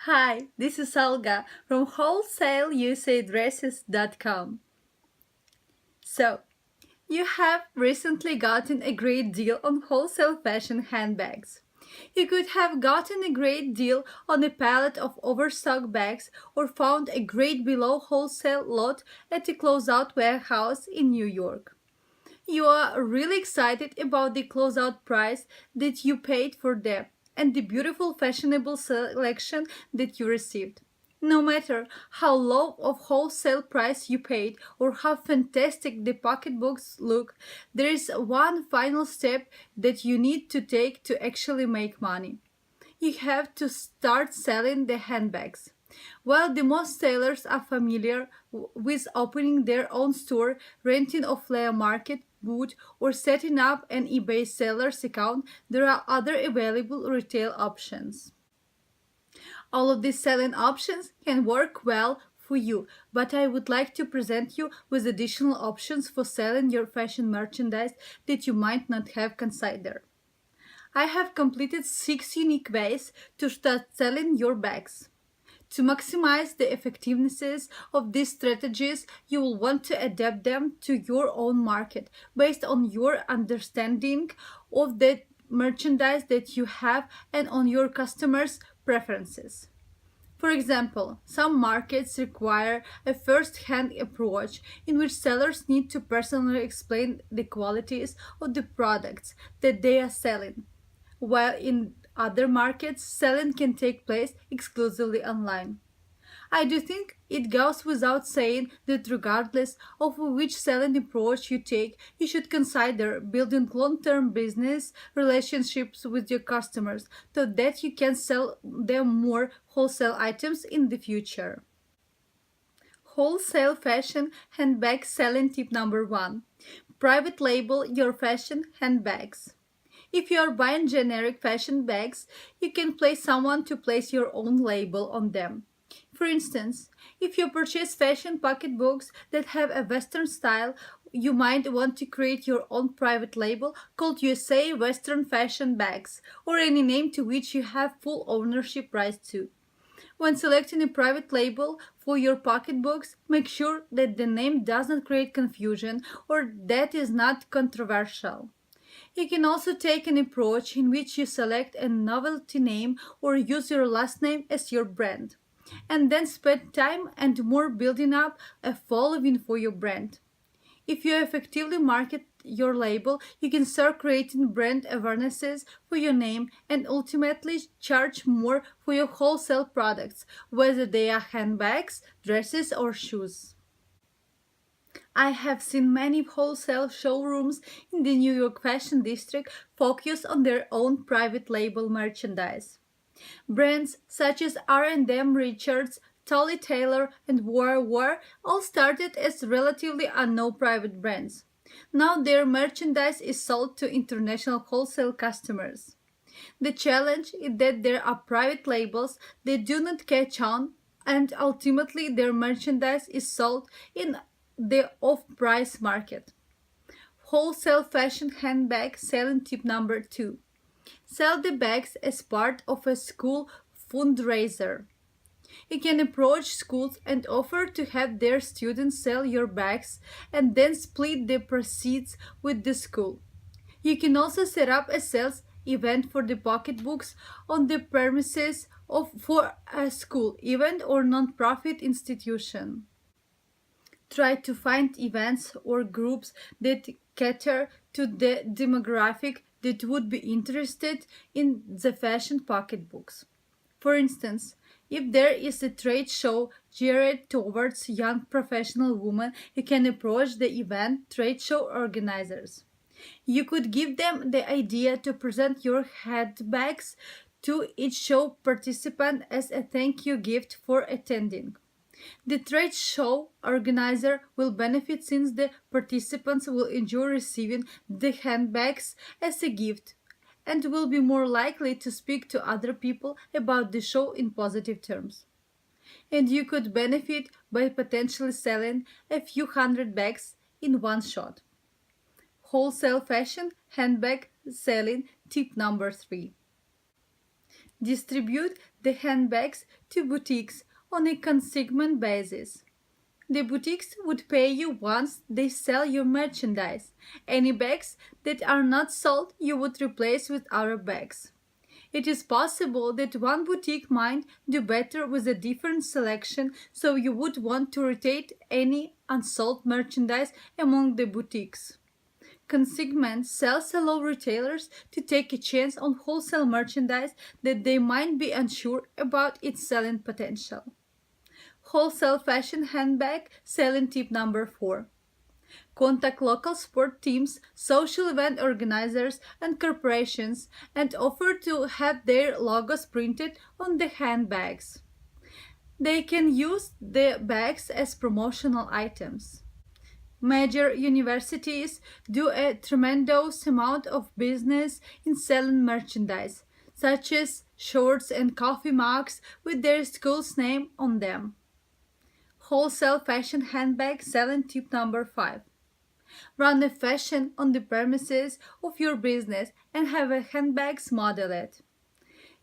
Hi, this is Olga from Wholesale USA Dresses.com. So, you have recently gotten a great deal on wholesale fashion handbags. You could have gotten a great deal on a pallet of overstock bags or found a great below wholesale lot at a closeout warehouse in New York. You are really excited about the closeout price that you paid for them and the beautiful fashionable selection that you received. No matter how low of wholesale price you paid or how fantastic the pocketbooks look, there is one final step that you need to take to actually make money. You have to start selling the handbags. While the most sailors are familiar with opening their own store, renting a flea market booth, or setting up an eBay seller's account, there are other available retail options. All of these selling options can work well for you, but I would like to present you with additional options for selling your fashion merchandise that you might not have considered. I have completed 6 unique ways to start selling your bags. To maximize the effectiveness of these strategies, you will want to adapt them to your own market based on your understanding of the merchandise that you have and on your customers' preferences. For example, some markets require a first-hand approach in which sellers need to personally explain the qualities of the products that they are selling, while in other markets, selling can take place exclusively online. I do think it goes without saying that regardless of which selling approach you take, you should consider building long-term business relationships with your customers so that you can sell them more wholesale items in the future. Wholesale fashion handbag selling tip number 1. Private label your fashion handbags. If you are buying generic fashion bags, you can pay someone to place your own label on them. For instance, if you purchase fashion pocketbooks that have a Western style, you might want to create your own private label called USA Western Fashion Bags, or any name to which you have full ownership rights to. When selecting a private label for your pocketbooks, make sure that the name does not create confusion or that is not controversial. You can also take an approach in which you select a novelty name or use your last name as your brand, and then spend time and more building up a following for your brand. If you effectively market your label, you can start creating brand awarenesses for your name and ultimately charge more for your wholesale products, whether they are handbags, dresses, or shoes. I have seen many wholesale showrooms in the New York Fashion District focus on their own private label merchandise. Brands such as R&M Richards, Tolly Taylor, and War all started as relatively unknown private brands. Now their merchandise is sold to international wholesale customers. The challenge is that there are private labels that do not catch on, and ultimately their merchandise is sold in the off-price market. Wholesale fashion handbag selling tip number 2. Sell the bags as part of a school fundraiser. You can approach schools and offer to have their students sell your bags and then split the proceeds with the school. You can also set up a sales event for the pocketbooks on the premises for a school, event, or non-profit institution. Try to find events or groups that cater to the demographic that would be interested in the fashion pocketbooks. For instance, if there is a trade show geared towards young professional women, you can approach the event trade show organizers. You could give them the idea to present your handbags to each show participant as a thank you gift for attending. The trade show organizer will benefit since the participants will enjoy receiving the handbags as a gift and will be more likely to speak to other people about the show in positive terms. And you could benefit by potentially selling a few hundred bags in one shot. Wholesale fashion handbag selling tip number 3. distribute the handbags to boutiques on a consignment basis. The boutiques would pay you once they sell your merchandise. Any bags that are not sold you would replace with other bags. It is possible that one boutique might do better with a different selection, so you would want to rotate any unsold merchandise among the boutiques. Consignment sales allow retailers to take a chance on wholesale merchandise that they might be unsure about its selling potential. Wholesale fashion handbag selling tip number 4. Contact local sport teams, social event organizers, and corporations and offer to have their logos printed on the handbags. They can use the bags as promotional items. Major universities do a tremendous amount of business in selling merchandise, such as shorts and coffee mugs with their school's name on them. Wholesale fashion handbag selling tip number 5. Run a fashion on the premises of your business and have a handbags modeled.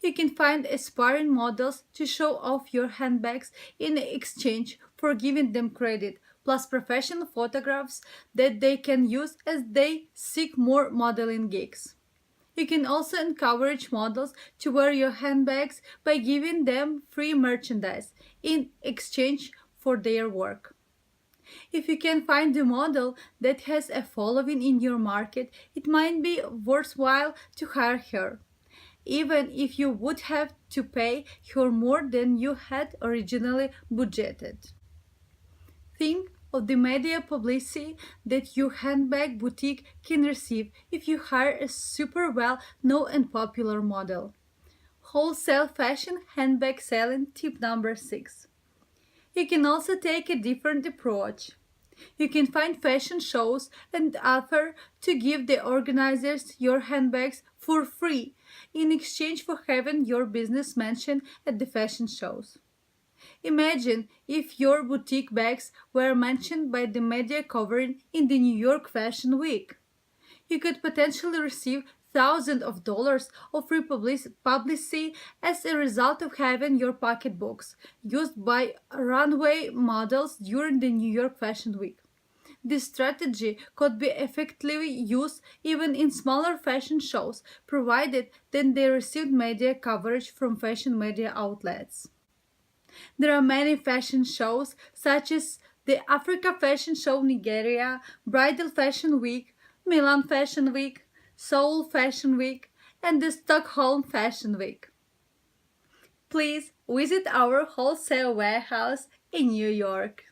You can find aspiring models to show off your handbags in exchange for giving them credit, plus professional photographs that they can use as they seek more modeling gigs. You can also encourage models to wear your handbags by giving them free merchandise in exchange for their work. If you can find a model that has a following in your market, it might be worthwhile to hire her, even if you would have to pay her more than you had originally budgeted. Think of the media publicity that your handbag boutique can receive if you hire a super well known and popular model. Wholesale fashion handbag selling tip number 6. You can also take a different approach. You can find fashion shows and offer to give the organizers your handbags for free in exchange for having your business mentioned at the fashion shows. Imagine if your boutique bags were mentioned by the media covering in the New York Fashion Week. You could potentially receive thousands of dollars of free publicity as a result of having your pocketbooks used by runway models during the New York Fashion Week. This strategy could be effectively used even in smaller fashion shows, provided that they received media coverage from fashion media outlets. There are many fashion shows, such as the Africa Fashion Show Nigeria, Bridal Fashion Week, Milan Fashion Week, Seoul Fashion Week, and the Stockholm Fashion Week. Please visit our wholesale warehouse in New York.